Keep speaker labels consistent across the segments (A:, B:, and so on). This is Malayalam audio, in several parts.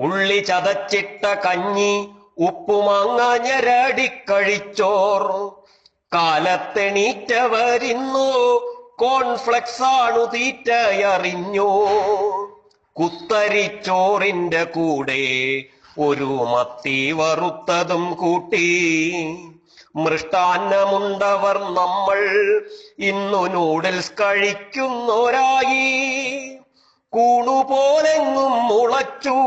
A: ഉള്ളി ചതച്ചിട്ട കഞ്ഞി ഉപ്പുമാങ്ങ ഞെരടിക്കഴിച്ചോർ കാലത്തെണീറ്റവരിന്നു കോൺഫ്ലെക്സ് ആണു തീറ്റയറിഞ്ഞു കുത്തരിച്ചോറിന്റെ കൂടെ ഒരു മത്തി വറുത്തതും കൂട്ടി മൃഷ്ടാന്നമുണ്ടവർ നമ്മൾ ഇന്നു നൂഡിൽസ് കഴിക്കുന്നോരായി കൂണുപോലെങ്ങും മുളച്ചു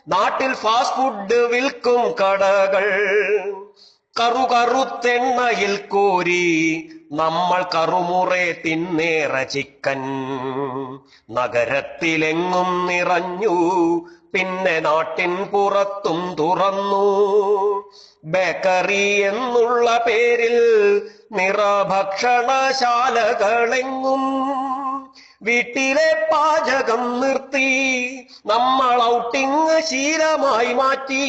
A: നാട്ടിൽ ഫാസ്റ്റ് ഫുഡ് വിൽക്കും കടകൾ കറുകറുത്തെണ്ണയിൽ കോരി നമ്മൾ കറുമുറെ തിന്നേറ ചിക്കൻ നഗരത്തിലെങ്ങും നിറഞ്ഞു പിന്നെ നാട്ടിൻ പുറത്തും തുറന്നു ബേക്കറി എന്നുള്ള പേരിൽ നിറഭക്ഷണശാലകളെങ്ങും വീട്ടിലെ പാചകം നിർത്തി നമ്മൾ ഔട്ടിങ് ശീലമായി മാറ്റി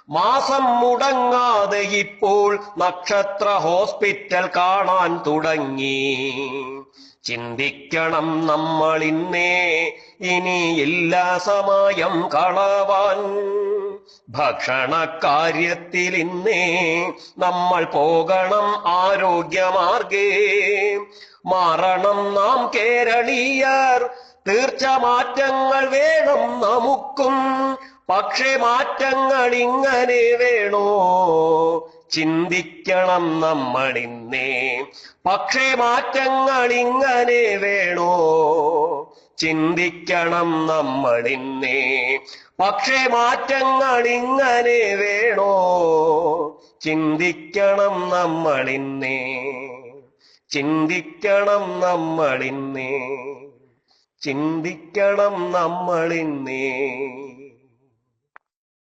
A: മാസം മുടങ്ങാതെ ഇപ്പോൾ നക്ഷത്ര ഹോസ്പിറ്റൽ കാണാൻ തുടങ്ങി ചിന്തിക്കണം നമ്മൾ ഇന്നേ ഇനിയില്ല സമയം കളവാൻ ഭക്ഷണകാര്യത്തിൽ ഇന്നേ നമ്മൾ പോകണം ആരോഗ്യമാർഗേ മാറണം നാം കേരളീയർ തീർച്ച മാറ്റങ്ങൾ വേണം നമുക്കും പക്ഷേ മാറ്റങ്ങൾ ഇങ്ങനെ വേണോ ചിന്തിക്കണം നമ്മൾ ഇന്നേ പക്ഷേ മാറ്റങ്ങൾ ഇങ്ങനെ വേണോ ചിന്തിക്കണം നമ്മൾ ഇന്നേ പക്ഷേ മാറ്റങ്ങൾ ഇങ്ങനെ വേണോ ചിന്തിക്കണം നമ്മൾ ഇന്നേ ചിന്തിക്കണം നമ്മൾ ഇന്നേ ചിന്തിക്കണം നമ്മൾ ഇന്നേ